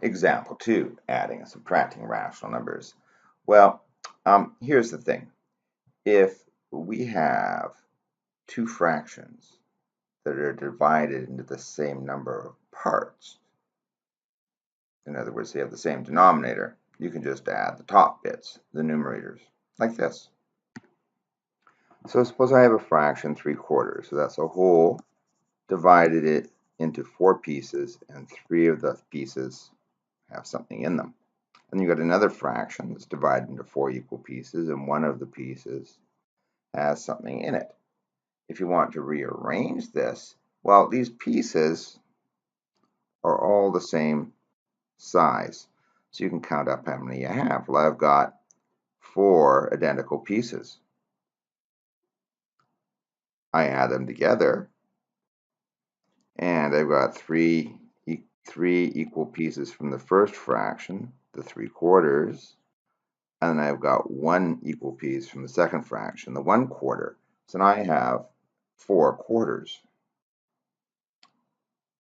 Example 2, adding and subtracting rational numbers. Well, here's the thing. If we have two fractions that are divided into the same number of parts, in other words, they have the same denominator, you can just add the top bits, the numerators, like this. So suppose I have a fraction 3/4, so that's a whole, divided it into 4 pieces, and 3 of the pieces have something in them. And you've got another fraction that's divided into 4 equal pieces, and one of the pieces has something in it. If you want to rearrange this, well, these pieces are all the same size. So you can count up how many you have. Well, I've got 4 identical pieces. I add them together, and I've got three equal pieces from the first fraction, the 3/4, and then I've got 1 equal piece from the second fraction, the 1/4. So now I have 4 quarters.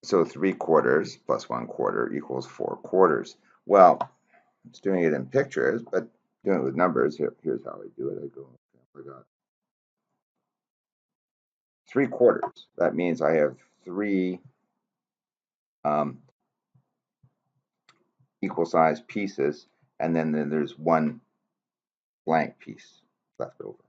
So 3/4 plus 1/4 equals 4 quarters. Well, it's doing it in pictures, but doing it with numbers, here's how I do it. I got 3/4. That means I have 3 equal sized pieces, and then there's 1 blank piece left over.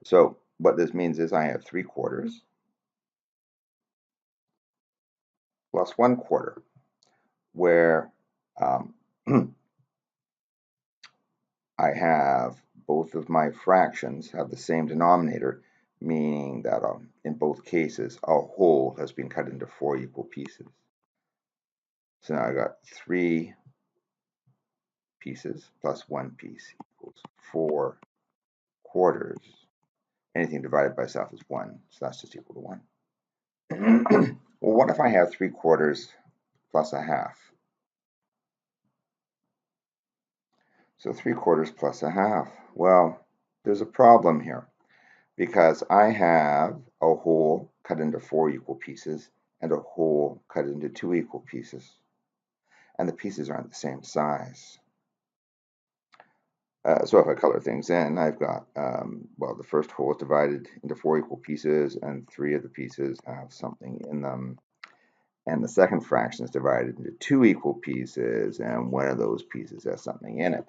So what this means is I have 3/4 plus 1/4, where I have both of my fractions have the same denominator, meaning that in both cases a whole has been cut into 4 equal pieces. So now I got 3 pieces plus 1 piece equals 4 quarters. Anything divided by itself is 1, so that's just equal to 1. Well, what if I have 3/4 plus a half? So 3/4 plus a half. Well, there's a problem here, because I have a whole cut into 4 equal pieces and a whole cut into 2 equal pieces, and the pieces aren't the same size. So if I color things in, I've got, well, the first whole is divided into 4 equal pieces, and 3 of the pieces have something in them. And the second fraction is divided into 2 equal pieces, and one of those pieces has something in it.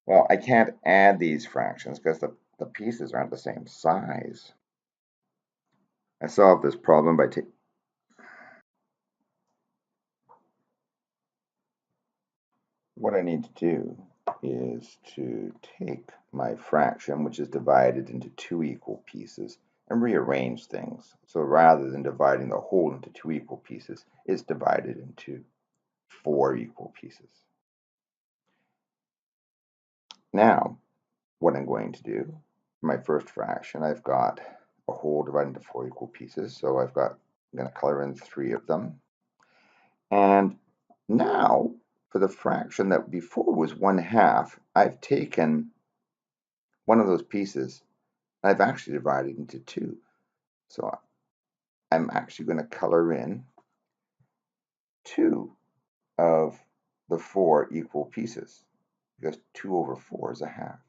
Well, I can't add these fractions because the pieces aren't the same size. I solved this problem by what I need to do is to take my fraction, which is divided into 2 equal pieces, and rearrange things. So rather than dividing the whole into 2 equal pieces, it's divided into 4 equal pieces. Now, what I'm going to do, my first fraction, I've got a whole divided into 4 equal pieces, so I'm going to color in 3 of them. And now, for the fraction that before was 1/2, I've taken one of those pieces, and I've actually divided into 2. So I'm actually going to color in 2 of the 4 equal pieces, because 2/4 is a half.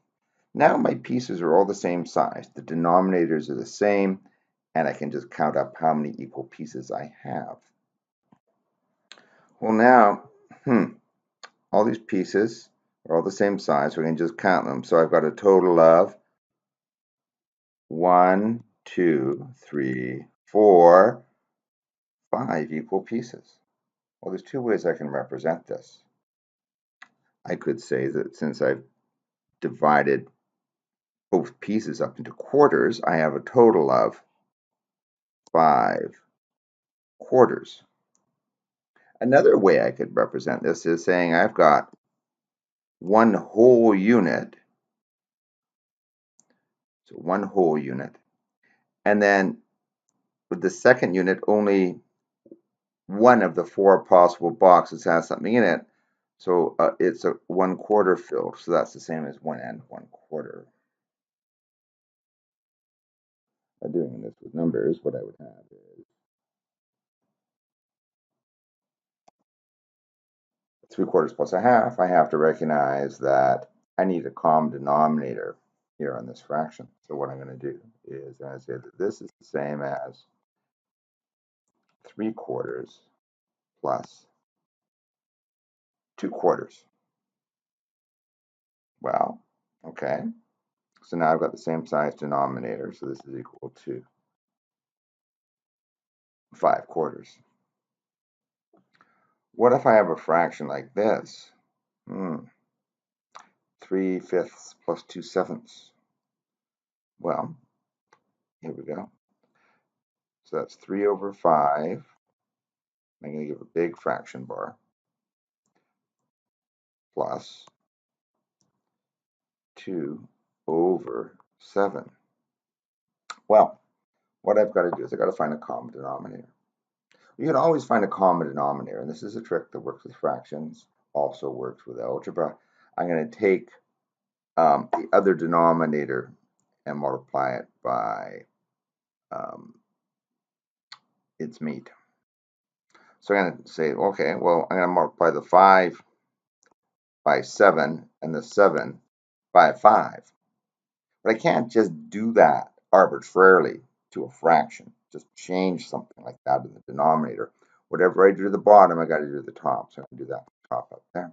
Now my pieces are all the same size. The denominators are the same, and I can just count up how many equal pieces I have. Well, now, all these pieces are all the same size, so we can just count them. So I've got a total of 1, 2, 3, 4, 5 equal pieces. Well, there's 2 ways I can represent this. I could say that since I've divided both pieces up into quarters, I have a total of 5 quarters. Another way I could represent this is saying I've got 1 whole unit, so 1 whole unit, and then with the second unit, only one of the 4 possible boxes has something in it, so it's a 1/4 filled, so that's the same as 1 and 1/4. doing this with numbers, what I would have is 3/4 plus a half. I have to recognize that I need a common denominator here on this fraction. So what I'm going to do is I'm going to say that this is the same as 3/4 plus 2/4. Well, okay. So now I've got the same size denominator. So this is equal to 5/4. What if I have a fraction like this? 3/5 plus 2/7. Well, here we go. So that's 3/5. I'm going to give a big fraction bar plus 2/7. Well, what I've got to do is I've got to find a common denominator. You can always find a common denominator, and this is a trick that works with fractions, also works with algebra. I'm going to take the other denominator and multiply it by its mate. So I'm going to say, okay, well, I'm going to multiply the 5 by 7 and the 7 by 5. But I can't just do that arbitrarily to a fraction. Just change something like that in the denominator. Whatever I do to the bottom, I got to do to the top. So I can do that top up there.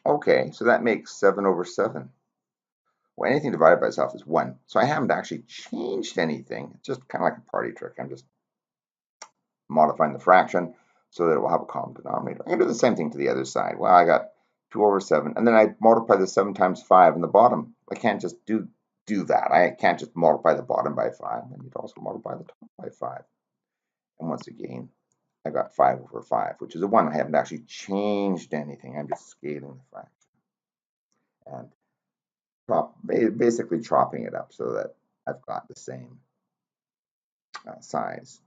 Okay, so that makes 7/7. Well, anything divided by itself is 1. So I haven't actually changed anything. It's just kind of like a party trick. I'm just modifying the fraction so that it will have a common denominator. I can do the same thing to the other side. Well, I got 2/7, and then I multiply the 7 times 5 in the bottom. I can't just do that. I can't just multiply the bottom by 5. I need to also multiply the top by 5. And once again, I got 5/5, which is a 1. I haven't actually changed anything. I'm just scaling the fraction. And basically chopping it up so that I've got the same size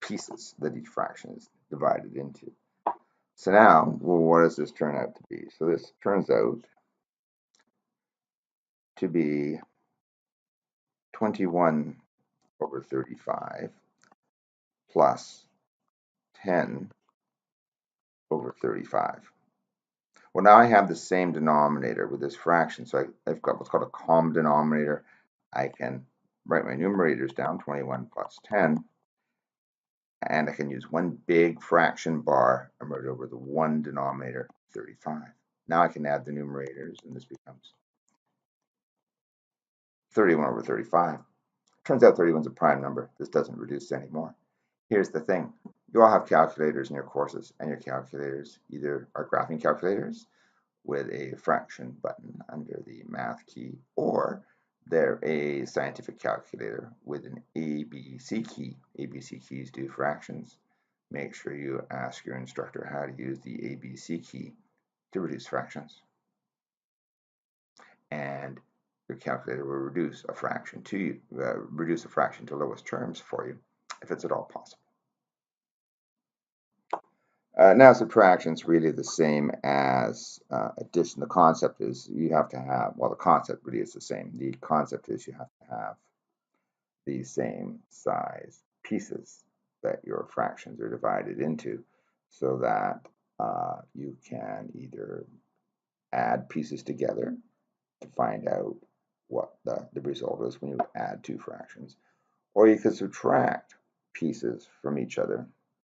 pieces that each fraction is divided into. So now, well, what does this turn out to be? So this turns out to be 21/35 plus 10/35. Well, now I have the same denominator with this fraction, so I've got what's called a common denominator. I can write my numerators down, 21 plus 10, and I can use one big fraction bar and write over the one denominator, 35. Now I can add the numerators, and this becomes 31/35. Turns out 31 is a prime number. This doesn't reduce anymore. Here's the thing. You all have calculators in your courses, and your calculators either are graphing calculators with a fraction button under the math key, or they're a scientific calculator with an ABC key. ABC keys do fractions. Make sure you ask your instructor how to use the ABC key to reduce fractions. And your calculator will reduce a fraction to lowest terms for you, if it's at all possible. Now subtraction is really the same as addition. The concept is you have to have, well, the concept really is the same. The concept is you have to have the same size pieces that your fractions are divided into, so that you can either add pieces together to find out what the result is when you add two fractions, or you could subtract pieces from each other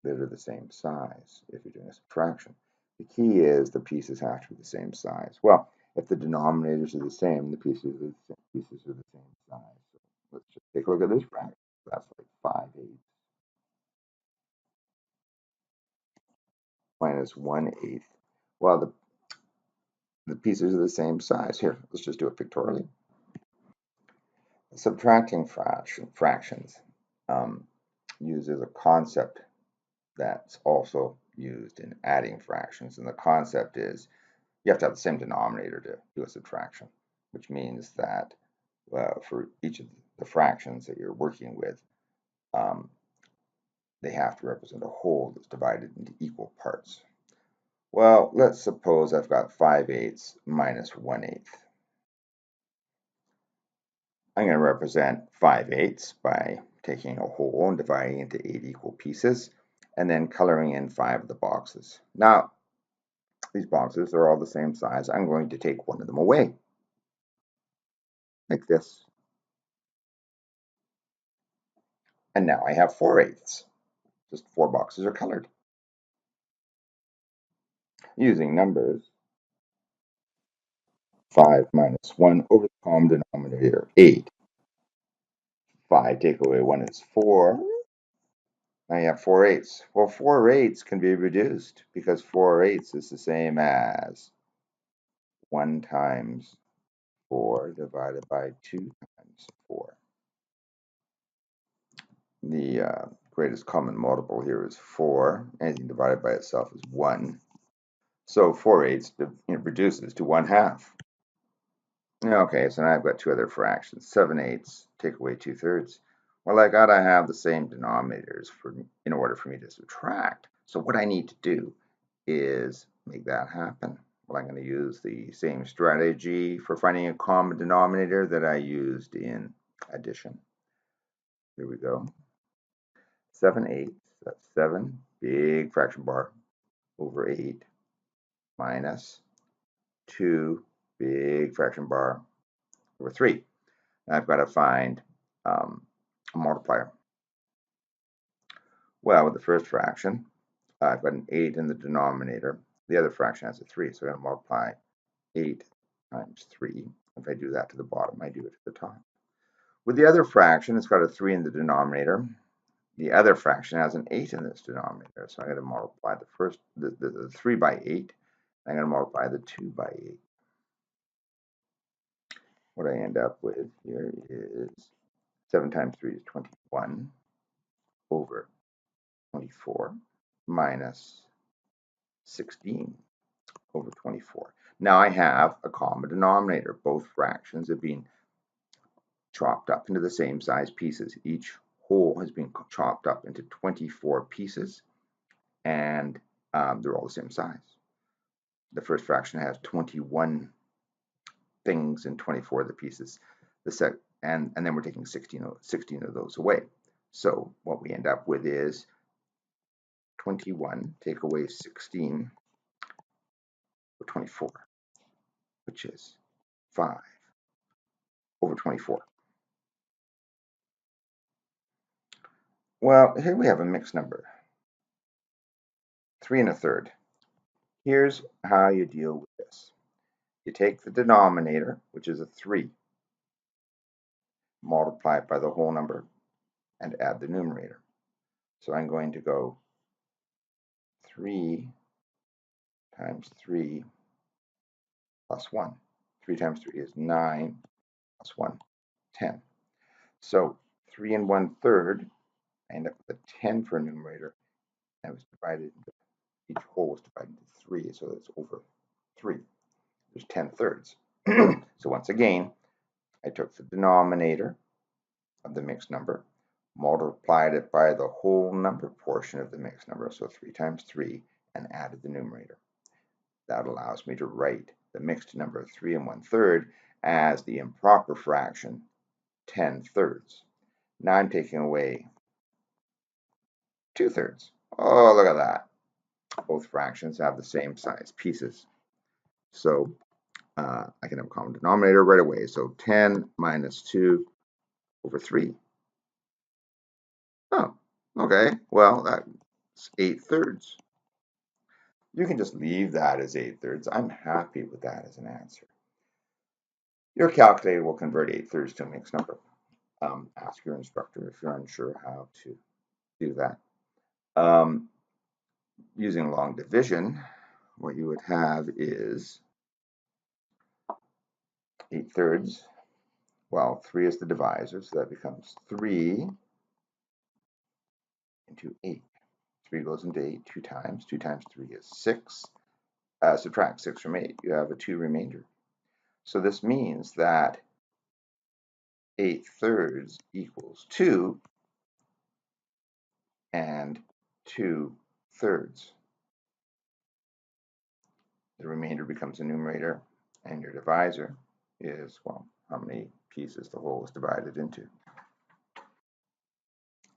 that are the same size if you're doing a subtraction. The key is the pieces have to be the same size. Well, if the denominators are the same, the pieces are the same size. So let's just take a look at this fraction. That's like 5/8 minus 1/8. Well, the pieces are the same size. Here, let's just do it pictorially. Subtracting fractions uses a concept that's also used in adding fractions. And the concept is you have to have the same denominator to do a subtraction, which means that for each of the fractions that you're working with, they have to represent a whole that's divided into equal parts. Well, let's suppose I've got 5/8 minus 1/8. I'm going to represent 5/8 by taking a whole and dividing it into 8 equal pieces, and then coloring in 5 of the boxes. Now, these boxes are all the same size. I'm going to take one of them away, like this. And now I have 4/8. Just 4 boxes are colored. Using numbers, 5 minus 1 over the common denominator, 8. 5 take away 1 is 4. Now you have 4/8. Well, 4/8 can be reduced because 4/8 is the same as 1 times 4 divided by 2 times 4. The greatest common multiple here is 4. Anything divided by itself is 1. So 4/8 reduces to 1/2. Okay, so now I've got two other fractions. 7/8 take away 2/3. Well, I gotta have the same denominators in order for me to subtract. So what I need to do is make that happen. Well, I'm going to use the same strategy for finding a common denominator that I used in addition. Here we go. 7/8, that's 7, big fraction bar, over 8, minus 2, big fraction bar, over 3. Now I've got to find a multiplier. Well, with the first fraction, I've got an 8 in the denominator. The other fraction has a 3, so I'm going to multiply 8 times 3. If I do that to the bottom, I do it to the top. With the other fraction, it's got a 3 in the denominator. The other fraction has an 8 in this denominator, so I'm going to multiply the 3 by 8. I'm going to multiply the 2 by 8. What I end up with here is 7 times 3 is 21 over 24 minus 16 over 24. Now I have a common denominator. Both fractions have been chopped up into the same size pieces. Each whole has been chopped up into 24 pieces, and they're all the same size. The first fraction has 21 things and 24 of the pieces. And then we're taking 16 of those away. So what we end up with is 21 take away 16 over 24, which is 5 over 24. Well, here we have a mixed number, 3 1/3. Here's how you deal with this. You take the denominator, which is a 3, multiply it by the whole number, and add the numerator. So I'm going to go 3 times 3 plus 1. 3 times 3 is 9, plus 1, 10. So 3 1/3, I end up with a 10 for a numerator, and it was divided into, each whole was divided into 3, so it's over 3. There's 10/3. So once again, I took the denominator of the mixed number, multiplied it by the whole number portion of the mixed number, so 3 times 3, and added the numerator. That allows me to write the mixed number 3 1/3 as the improper fraction 10/3. Now I'm taking away 2/3. Oh, look at that. Both fractions have the same size pieces. So I can have a common denominator right away. So 10 minus 2 over 3. Oh, okay. Well, that's 8/3. You can just leave that as 8/3. I'm happy with that as an answer. Your calculator will convert 8/3 to a mixed number. Ask your instructor if you're unsure how to do that. Using long division, what you would have is 8/3. Well, 3 is the divisor, so that becomes 3 into 8. 3 goes into 8 2 times. 2 times 3 is 6. Subtract 6 from 8, you have a 2 remainder. So this means that 8/3 equals 2 and 2/3. The remainder becomes a numerator, and your divisor is, well, how many pieces the whole is divided into.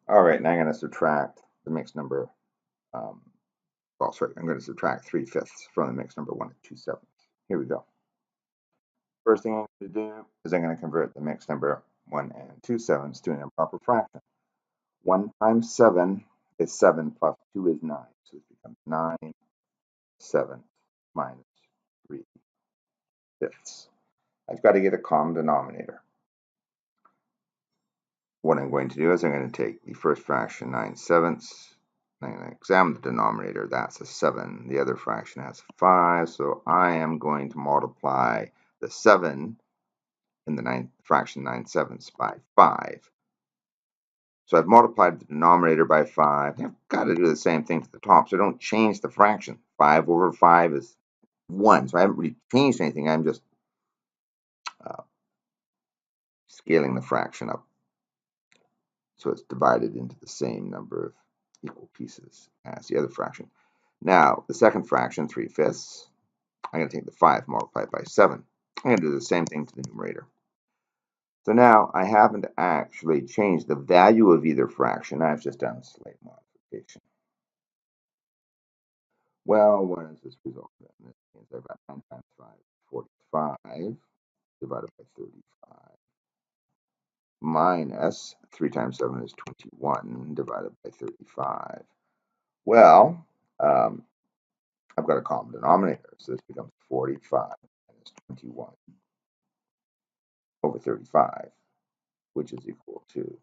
All right, now I'm going to subtract the mixed number. I'm going to subtract 3/5 from the mixed number 1 and 2/7. Here we go. First thing I'm going to do is I'm going to convert the mixed number 1 and 2/7 to an improper fraction. 1 times 7 is 7 plus 2 is 9. So it becomes 9/7 minus 3/5. I've got to get a common denominator. What I'm going to do is I'm going to take the first fraction, 9/7. I'm going to examine the denominator. That's a 7. The other fraction has a 5. So I am going to multiply the 7 in the fraction 9/7 by 5. So I've multiplied the denominator by 5. I've got to do the same thing to the top, so don't change the fraction. 5 over 5 is 1. So I haven't really changed anything. I'm just scaling the fraction up so it's divided into the same number of equal pieces as the other fraction. Now, the second fraction, 3/5, I'm going to take the 5 multiplied by 7. I'm going to do the same thing to the numerator. So now I haven't actually changed the value of either fraction. I've just done a slight modification. Well, what does this result in? This means I've got 9 times 5 is 45 divided by 35 minus 3 times 7 is 21 divided by 35. Well, I've got a common denominator, so this becomes 45 minus 21 over 35, which is equal to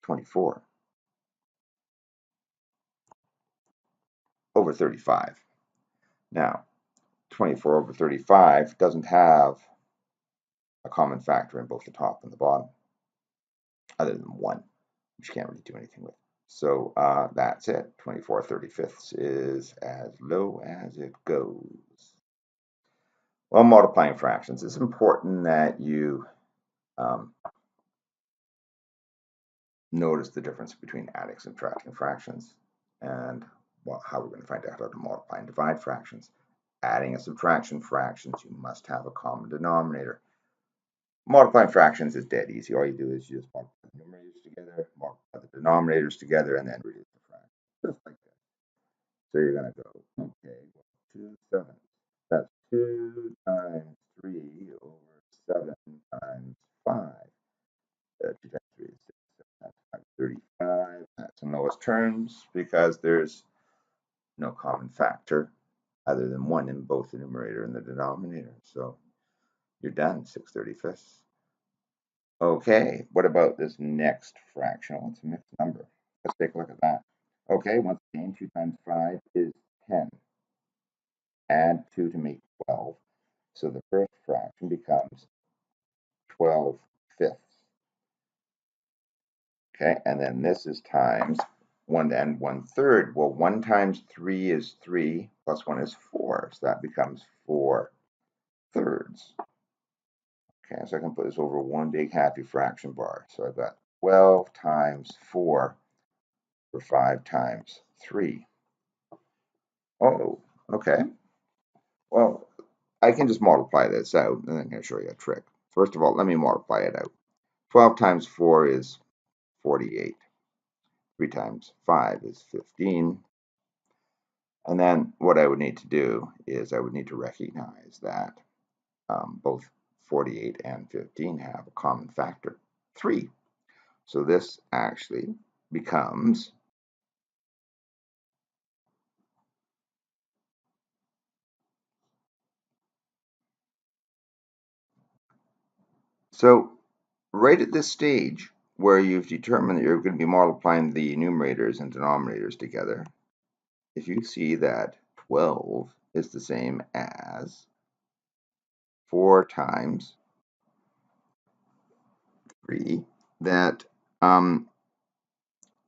24 over 35. Now, 24 over 35 doesn't have a common factor in both the top and the bottom, other than 1, which you can't really do anything with. So that's it. 24/35 is as low as it goes. Well, multiplying fractions, it's important that you notice the difference between adding and subtracting fractions and how we're going to find out how to multiply and divide fractions. Adding and subtraction fractions, you must have a common denominator. Multiplying fractions is dead easy. All you do is you just multiply the numerators together, multiply the denominators together, and then reduce the fraction. Just like that. So you're going to go, okay, 2/7. That's 2 times 3 over 7 times 5. 2 times 3 is 6. That's 35. That's in lowest terms because there's no common factor other than 1 in both the numerator and the denominator. So you're done, 6/35. Okay, what about this next fraction? Well, it's a mixed number. Let's take a look at that. Okay, once again, 2 times 5 is 10. Add 2 to make 12. So the first fraction becomes 12/5. Okay, and then this is times 1 and 1/3. Well, 1 times 3 is 3, plus 1 is 4. So that becomes 4/3. Okay, so I can put this over one big happy fraction bar. So I've got 12 times 4 or 5 times 3. Oh, okay. Well, I can just multiply this out, and I'm going to show you a trick. First of all, let me multiply it out. 12 times 4 is 48. 3 times 5 is 15. And then what I would need to do is I would need to recognize that both 48 and 15 have a common factor, 3. So this actually becomes so right at this stage where you've determined that you're going to be multiplying the numerators and denominators together, if you see that 12 is the same as 4 times 3, that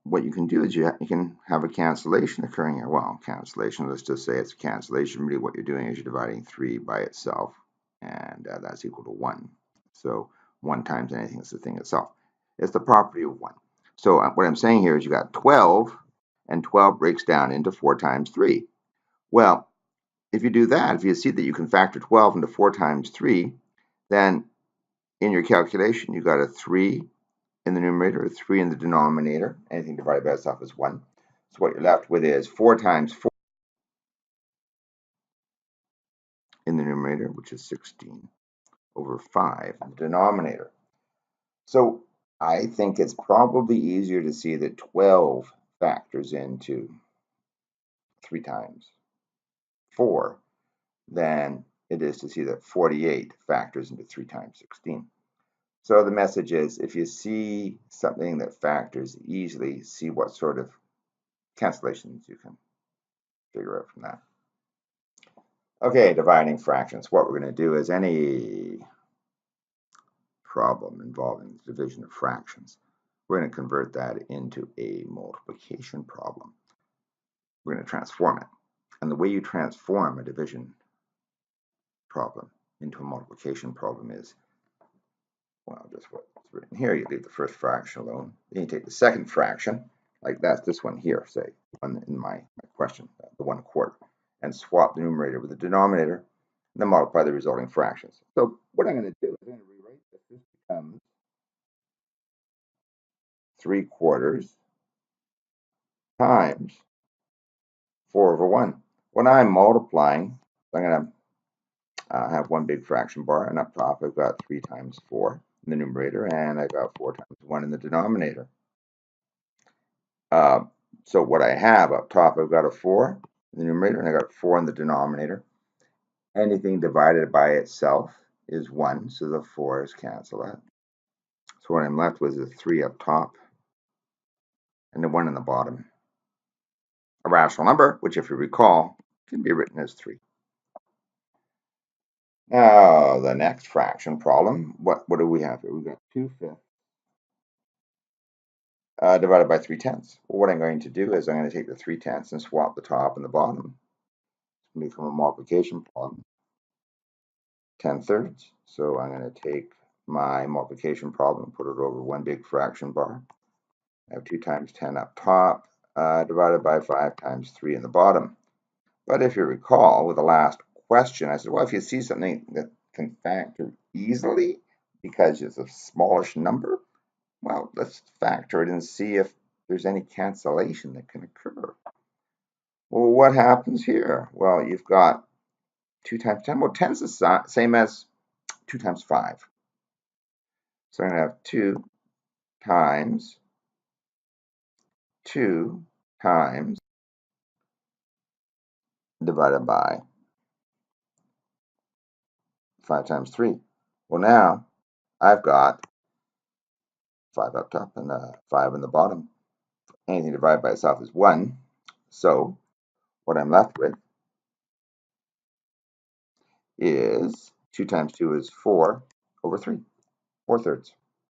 what you can do is you can have a cancellation occurring here. Well, cancellation, let's just say it's a cancellation. Really what you're doing is you're dividing 3 by itself, and that's equal to 1. So 1 times anything is the thing itself. It's the property of 1. So what I'm saying here is you got 12, and 12 breaks down into 4 times 3. Well, if you do that, if you see that you can factor 12 into 4 times 3, then in your calculation, you got a 3 in the numerator, a 3 in the denominator. Anything divided by itself is 1. So what you're left with is 4 times 4 in the numerator, which is 16, over 5 in the denominator. So I think it's probably easier to see that 12 factors into 3 times 4 than it is to see that 48 factors into 3 times 16. So the message is, if you see something that factors easily, see what sort of cancellations you can figure out from that. Okay, dividing fractions. What we're going to do is any problem involving the division of fractions, we're going to convert that into a multiplication problem. We're going to transform it. And the way you transform a division problem into a multiplication problem is, well, just what's written here. You leave the first fraction alone. Then you take the second fraction, like that's this one here, say, one in my question, the 1/4, and swap the numerator with the denominator, and then multiply the resulting fractions. So what I'm going to do is I'm going to rewrite this. This becomes 3/4 times 4/1. When I'm multiplying, I'm going to have one big fraction bar, and up top I've got 3 times 4 in the numerator, and I've got 4 times 1 in the denominator. So what I have up top, I've got a 4 in the numerator, and I got 4 in the denominator. Anything divided by itself is 1, so the 4's cancel out. So what I'm left with is a 3 up top and the 1 in the bottom. A rational number, which if you recall, can be written as 3. Now, the next fraction problem, what do we have here? We've got 2/5 divided by 3/10. Well, what I'm going to do is I'm going to take the 3/10 and swap the top and the bottom. It's going to become a multiplication problem. 10/3. So I'm going to take my multiplication problem and put it over one big fraction bar. I have 2 times 10 up top, divided by 5 times 3 in the bottom. But if you recall, with the last question, I said, well, if you see something that can factor easily because it's a smallish number, well, let's factor it and see if there's any cancellation that can occur. Well, what happens here? Well, you've got 2 times 10. Well, 10 is the same as 2 times 5. So I'm going to have 2 times 2 times divided by 5 times 3. Well, now I've got 5 up top and 5 in the bottom. Anything divided by itself is 1. So what I'm left with is 2 times 2 is 4 over 3, 4/3.